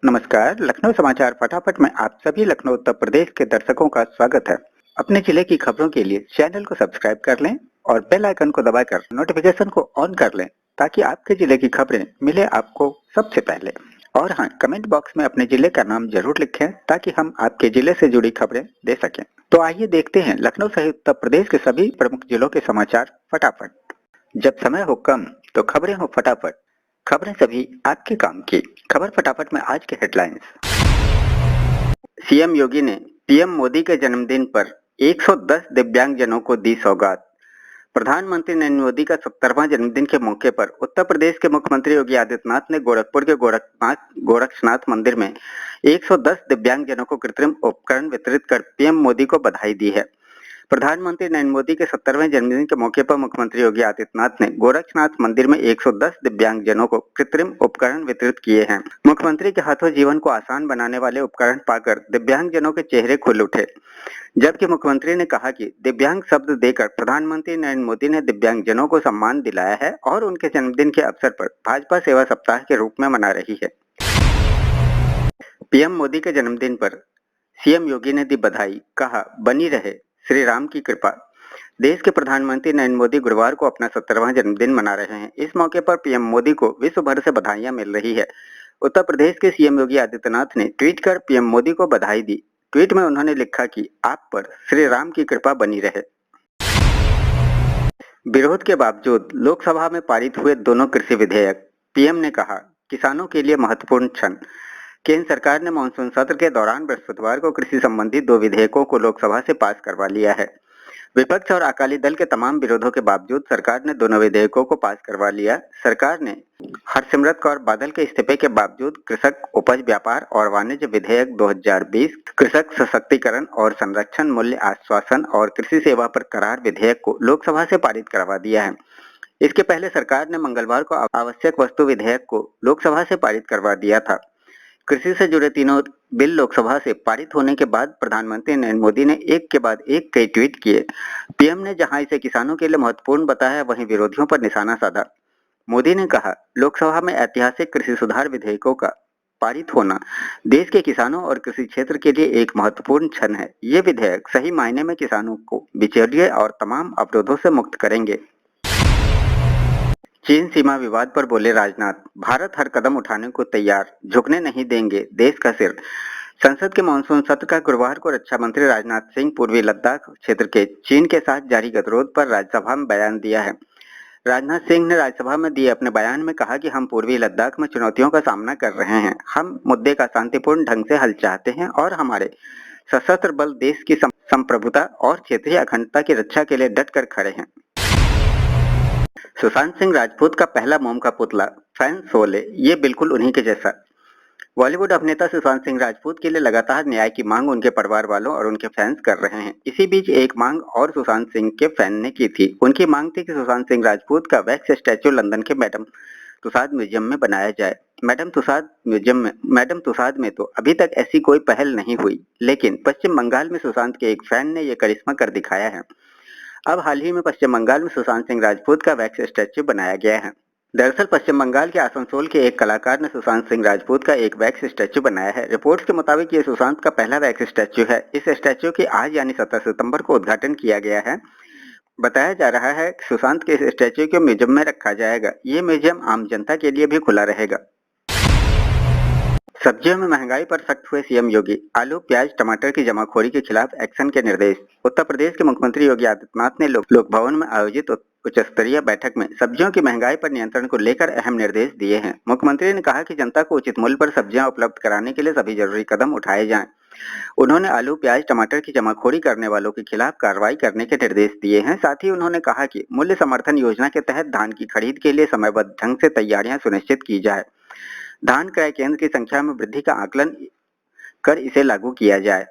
नमस्कार, लखनऊ समाचार फटाफट में आप सभी लखनऊ उत्तर प्रदेश के दर्शकों का स्वागत है। अपने जिले की खबरों के लिए चैनल को सब्सक्राइब कर लें और बेल आइकन को दबाकर नोटिफिकेशन को ऑन कर लें ताकि आपके जिले की खबरें मिले आपको सबसे पहले। और हाँ, कमेंट बॉक्स में अपने जिले का नाम जरूर लिखें ताकि हम आपके जिले से जुड़ी खबरें दे सकें। तो आइए देखते हैं लखनऊ सहित उत्तर प्रदेश के सभी प्रमुख जिलों के समाचार फटाफट। जब समय हो कम तो खबरें हो फटाफट, खबरें सभी आपके काम की। खबर फटाफट में आज के हेडलाइंस। सीएम योगी ने पीएम मोदी के जन्मदिन पर 110 दिव्यांगजनों को दी सौगात। प्रधानमंत्री नरेंद्र मोदी का 70वां जन्मदिन के मौके पर उत्तर प्रदेश के मुख्यमंत्री योगी आदित्यनाथ ने गोरखपुर के गोरक्षनाथ मंदिर में 110 दिव्यांगजनों को कृत्रिम उपकरण वितरित कर पीएम मोदी को बधाई दी है। प्रधानमंत्री नरेंद्र मोदी के 70वें जन्मदिन के मौके पर मुख्यमंत्री योगी आदित्यनाथ ने गोरक्षनाथ मंदिर में 110 दिव्यांगजनों को कृत्रिम उपकरण वितरित किए हैं। मुख्यमंत्री के हाथों जीवन को आसान बनाने वाले उपकरण पाकर दिव्यांगजनों के चेहरे खुल उठे, जबकि मुख्यमंत्री ने कहा कि दिव्यांग शब्द देकर प्रधानमंत्री नरेंद्र मोदी ने दिव्यांगजनों को सम्मान दिलाया है और उनके जन्मदिन के अवसर पर भाजपा सेवा सप्ताह के रूप में मना रही है। पीएम मोदी के जन्मदिन पर सीएम योगी ने दी बधाई, कहा बनी रहे श्री राम की कृपा। देश के प्रधानमंत्री नरेंद्र मोदी गुरुवार को अपना 70वां जन्मदिन मना रहे हैं। इस मौके पर पीएम मोदी को विश्व भर से बधाइयां मिल रही है। उत्तर प्रदेश के सीएम योगी आदित्यनाथ ने ट्वीट कर पीएम मोदी को बधाई दी। ट्वीट में उन्होंने लिखा कि आप पर श्री राम की कृपा बनी रहे। विरोध के बावजूद लोकसभा में पारित हुए दोनों कृषि विधेयक। पीएम ने कहा, किसानों के लिए महत्वपूर्ण क्षण। केंद्र सरकार ने मानसून सत्र के दौरान बृहस्पतिवार को कृषि संबंधी 2 विधेयकों को लोकसभा से पास करवा लिया है। विपक्ष और अकाली दल के तमाम विरोधों के बावजूद सरकार ने दोनों विधेयकों को पास करवा लिया। सरकार ने हरसिमरत कौर बादल के इस्तीफे के बावजूद कृषक उपज व्यापार और वाणिज्य विधेयक 2020, कृषक सशक्तिकरण और संरक्षण मूल्य आश्वासन और कृषि सेवा पर करार विधेयक को लोकसभा से पारित करवा दिया है। इसके पहले सरकार ने मंगलवार को आवश्यक वस्तु विधेयक को लोकसभा से पारित करवा दिया था। कृषि से जुड़े तीनों बिल लोकसभा से पारित होने के बाद प्रधानमंत्री नरेंद्र मोदी ने एक के बाद एक कई ट्वीट किए। पीएम ने जहां इसे किसानों के लिए महत्वपूर्ण बताया, वहीं विरोधियों पर निशाना साधा। मोदी ने कहा, लोकसभा में ऐतिहासिक कृषि सुधार विधेयकों का पारित होना देश के किसानों और कृषि क्षेत्र के लिए एक महत्वपूर्ण क्षण है। ये विधेयक सही मायने में किसानों को बिचौलिए और तमाम अवरोधों से मुक्त करेंगे। चीन सीमा विवाद पर बोले राजनाथ, भारत हर कदम उठाने को तैयार, झुकने नहीं देंगे देश का सिर। संसद के मानसून सत्र का गुरुवार को रक्षा मंत्री राजनाथ सिंह पूर्वी लद्दाख क्षेत्र के चीन के साथ जारी गतिरोध पर राज्यसभा में बयान दिया है। राजनाथ सिंह ने राज्यसभा में दिए अपने बयान में कहा कि हम पूर्वी लद्दाख में चुनौतियों का सामना कर रहे हैं। हम मुद्दे का शांतिपूर्ण ढंग से हल चाहते हैं और हमारे सशस्त्र बल देश की संप्रभुता और क्षेत्रीय अखंडता की रक्षा के लिए डट कर खड़े हैं। सुशांत सिंह राजपूत का पहला मोम का पुतला, फैंस बोले ये बिल्कुल उन्हीं के जैसा। बॉलीवुड अभिनेता सुशांत सिंह राजपूत के लिए लगातार न्याय की मांग उनके परिवार वालों और उनके फैंस कर रहे हैं। इसी बीच एक मांग और सुशांत सिंह के फैन ने की थी। उनकी मांग थी कि सुशांत सिंह राजपूत का वैक्स स्टैचू लंदन के मैडम तुसाद म्यूजियम में बनाया जाए। मैडम तुसाद में तो अभी तक ऐसी कोई पहल नहीं हुई, लेकिन पश्चिम बंगाल में सुशांत के एक फैन ने ये करिश्मा कर दिखाया है। अब हाल ही में पश्चिम बंगाल में सुशांत सिंह राजपूत का वैक्स स्टैच्यू बनाया गया है। दरअसल पश्चिम बंगाल के आसनसोल के एक कलाकार ने सुशांत सिंह राजपूत का एक वैक्स स्टैच्यू बनाया है। रिपोर्ट्स के मुताबिक ये सुशांत का पहला वैक्स स्टैच्यू है। इस स्टैच्यू की आज यानी 17 सितंबर को उद्घाटन किया गया है। बताया जा रहा है कि सुशांत के इस स्टैच्यू को म्यूजियम में रखा जाएगा। ये म्यूजियम आम जनता के लिए भी खुला रहेगा। सब्जियों में महंगाई पर सख्त हुए सीएम योगी, आलू प्याज टमाटर की जमाखोरी के खिलाफ एक्शन के निर्देश। उत्तर प्रदेश के मुख्यमंत्री योगी आदित्यनाथ ने लोक भवन में आयोजित उच्च स्तरीय बैठक में सब्जियों की महंगाई पर नियंत्रण को लेकर अहम निर्देश दिए हैं। मुख्यमंत्री ने कहा कि जनता को उचित मूल्य पर सब्जियां उपलब्ध कराने के लिए सभी जरूरी कदम उठाए जाएं। उन्होंने आलू प्याज टमाटर की जमाखोरी करने वालों के खिलाफ कार्रवाई करने के निर्देश दिए हैं। साथ ही उन्होंने कहा कि मूल्य समर्थन योजना के तहत धान की खरीद के लिए समयबद्ध ढंग से तैयारियां सुनिश्चित की जाए। धान क्रय केंद्र की संख्या में वृद्धि का आकलन कर इसे लागू किया जाए।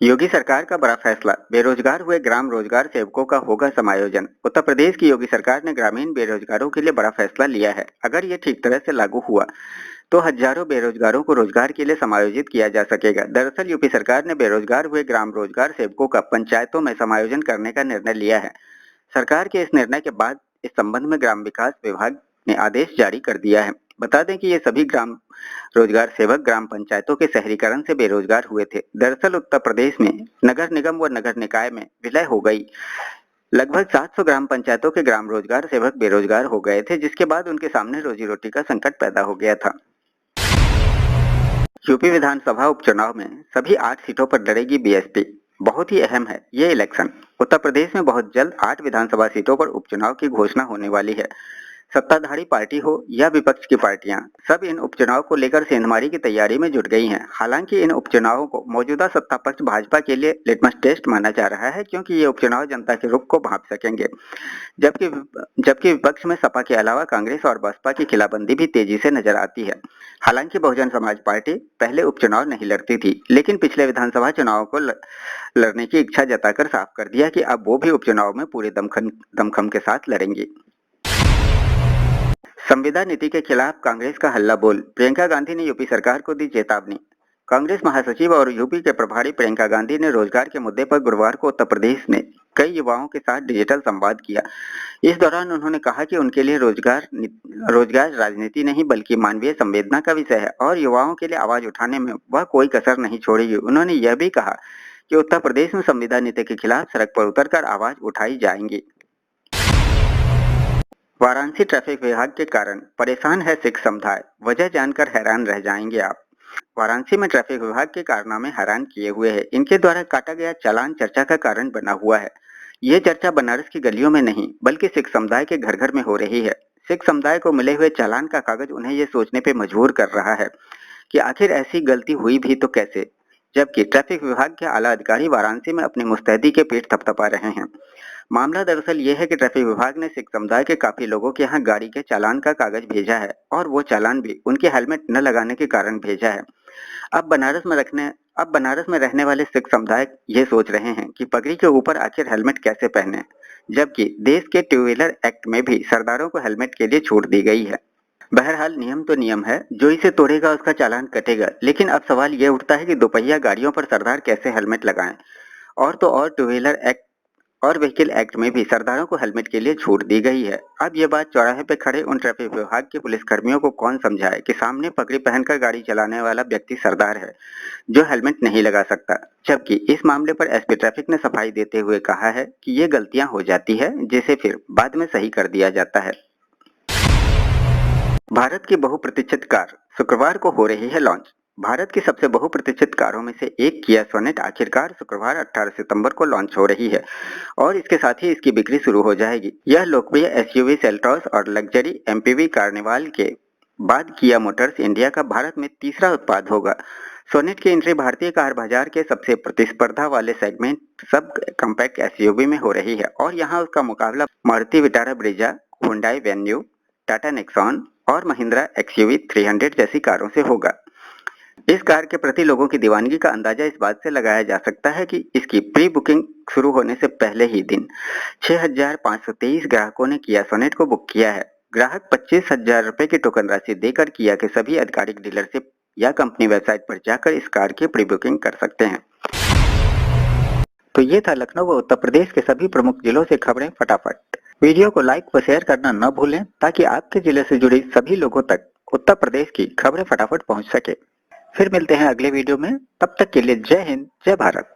योगी सरकार का बड़ा फैसला, बेरोजगार हुए ग्राम रोजगार सेवकों का होगा समायोजन। उत्तर प्रदेश की योगी सरकार ने ग्रामीण बेरोजगारों के लिए बड़ा फैसला लिया है। अगर ये ठीक तरह से लागू हुआ तो हजारों बेरोजगारों को रोजगार के लिए समायोजित किया जा सकेगा। दरअसल यूपी सरकार ने बेरोजगार हुए ग्राम रोजगार सेवकों का पंचायतों में समायोजन करने का निर्णय लिया है। सरकार के इस निर्णय के बाद इस संबंध में ग्राम विकास विभाग ने आदेश जारी कर दिया है। बता दें कि ये सभी ग्राम रोजगार सेवक ग्राम पंचायतों के शहरीकरण से बेरोजगार हुए थे। दरअसल उत्तर प्रदेश में नगर निगम व नगर निकाय में विलय हो गई लगभग 700 ग्राम पंचायतों के ग्राम रोजगार सेवक बेरोजगार हो गए थे, जिसके बाद उनके सामने रोजी रोटी का संकट पैदा हो गया था। यूपी विधानसभा उपचुनाव में सभी 8 सीटों पर लड़ेगी बीएसपी। बहुत ही अहम है ये इलेक्शन। उत्तर प्रदेश में बहुत जल्द 8 विधानसभा सीटों पर उपचुनाव की घोषणा होने वाली है। सत्ताधारी पार्टी हो या विपक्ष की पार्टियां, सब इन उपचुनाव को लेकर सेंधमारी की तैयारी में जुट गई हैं। हालांकि इन उपचुनावों को मौजूदा सत्ता पक्ष भाजपा के लिए लिटमस टेस्ट माना जा रहा है, क्योंकि ये उपचुनाव जनता के रुख को भांप सकेंगे। जबकि विपक्ष में सपा के अलावा कांग्रेस और बसपा की खिलाफबंदी भी तेजी से नजर आती है। हालांकि बहुजन समाज पार्टी पहले उपचुनाव नहीं लड़ती थी, लेकिन पिछले विधानसभा चुनाव को लड़ने की इच्छा जताकर साफ कर दिया कि अब वो भी उपचुनाव में पूरे दमखम के साथ लड़ेंगी। संविदा नीति के खिलाफ कांग्रेस का हल्ला बोल, प्रियंका गांधी ने यूपी सरकार को दी चेतावनी। कांग्रेस महासचिव और यूपी के प्रभारी प्रियंका गांधी ने रोजगार के मुद्दे पर गुरुवार को उत्तर प्रदेश में कई युवाओं के साथ डिजिटल संवाद किया। इस दौरान उन्होंने कहा कि उनके लिए रोजगार राजनीति नहीं बल्कि मानवीय संवेदना का विषय है और युवाओं के लिए आवाज उठाने में वह कोई कसर नहीं छोड़ेगी। उन्होंने यह भी कहा कि उत्तर प्रदेश में संविदा नीति के खिलाफ सड़क पर उतरकर आवाज उठाई जाएंगी। वाराणसी ट्रैफिक विभाग के कारण परेशान है सिख समुदाय, वजह जानकर हैरान रह जाएंगे आप। वाराणसी में ट्रैफिक विभाग के कारनामे हैरान किए हुए हैं। इनके द्वारा काटा गया चालान चर्चा का कारण बना हुआ है। ये चर्चा बनारस की गलियों में नहीं बल्कि सिख समुदाय के घर घर में हो रही है। सिख समुदाय को मिले हुए चालान का कागज उन्हें ये सोचने पे मजबूर कर रहा है कि आखिर ऐसी गलती हुई भी तो कैसे, जबकि ट्रैफिक विभाग के आला अधिकारी वाराणसी में अपनी मुस्तैदी के पीठ थपथपा रहे हैं। मामला दरअसल ये है कि ट्रैफिक विभाग ने सिख समुदाय के काफी लोगों के यहाँ गाड़ी के चालान का कागज भेजा है और वो चालान भी उनके हेलमेट न लगाने के कारण भेजा है। अब बनारस में रहने वाले सिख समुदाय ये सोच रहे हैं कि पगड़ी के ऊपर आखिर हेलमेट कैसे पहने, जबकि देश के टू व्हीलर एक्ट में भी सरदारों को हेलमेट के लिए छूट दी गई है। बहरहाल नियम तो नियम है, जो इसे तोड़ेगा उसका चालान कटेगा। लेकिन अब सवाल ये उठता है कि दोपहिया गाड़ियों पर सरदार कैसे हेलमेट लगाएं। और तो और टू व्हीलर एक्ट और व्हीकल एक्ट में भी सरदारों को हेलमेट के लिए छूट दी गई है। अब ये बात चौराहे पे खड़े उन ट्रैफिक विभाग के पुलिसकर्मियों को कौन समझाए कि सामने पगड़ी पहनकर गाड़ी चलाने वाला व्यक्ति सरदार है जो हेलमेट नहीं लगा सकता। जबकि इस मामले पर एसपी ट्रैफिक ने सफाई देते हुए कहा है कि ये गलतियां हो जाती है, जिसे फिर बाद में सही कर दिया जाता है। भारत की बहुप्रतीक्षित कार शुक्रवार को हो रही है लॉन्च। भारत की सबसे बहुप्रतीक्षित कारों में से एक किया सोनेट आखिरकार शुक्रवार 18 सितंबर को लॉन्च हो रही है और इसके साथ ही इसकी बिक्री शुरू हो जाएगी। यह लोकप्रिय एसयूवी सेल्टॉस और लग्जरी एमपीवी कार्निवाल के बाद किया मोटर्स इंडिया का भारत में तीसरा उत्पाद होगा। सोनेट की एंट्री भारतीय कार बाजार के सबसे प्रतिस्पर्धा वाले सेगमेंट सब कॉम्पैक्ट एसयूवी में हो रही है और यहाँ उसका मुकाबला Maruti Vitara Brezza, Hyundai venue, Tata Nexon और महिंद्रा एक्सयूवी 300 जैसी कारों से होगा। इस कार के प्रति लोगों की दीवानगी का अंदाजा इस बात से लगाया जा सकता है कि इसकी प्री बुकिंग शुरू होने से पहले ही दिन 6,523 ग्राहकों ने किया सोनेट को बुक किया है। ग्राहक 25,000 रुपए की टोकन राशि देकर किया के सभी आधिकारिक डीलरशिप या कंपनी वेबसाइट पर जाकर इस कार की प्री बुकिंग कर सकते हैं। तो ये था लखनऊ व उत्तर प्रदेश के सभी प्रमुख जिलों से खबरें फटाफट। वीडियो को लाइक व शेयर करना न भूलें ताकि आपके जिले से जुड़ी सभी लोगों तक उत्तर प्रदेश की खबरें फटाफट पहुंच सके। फिर मिलते हैं अगले वीडियो में, तब तक के लिए जय हिंद, जय भारत।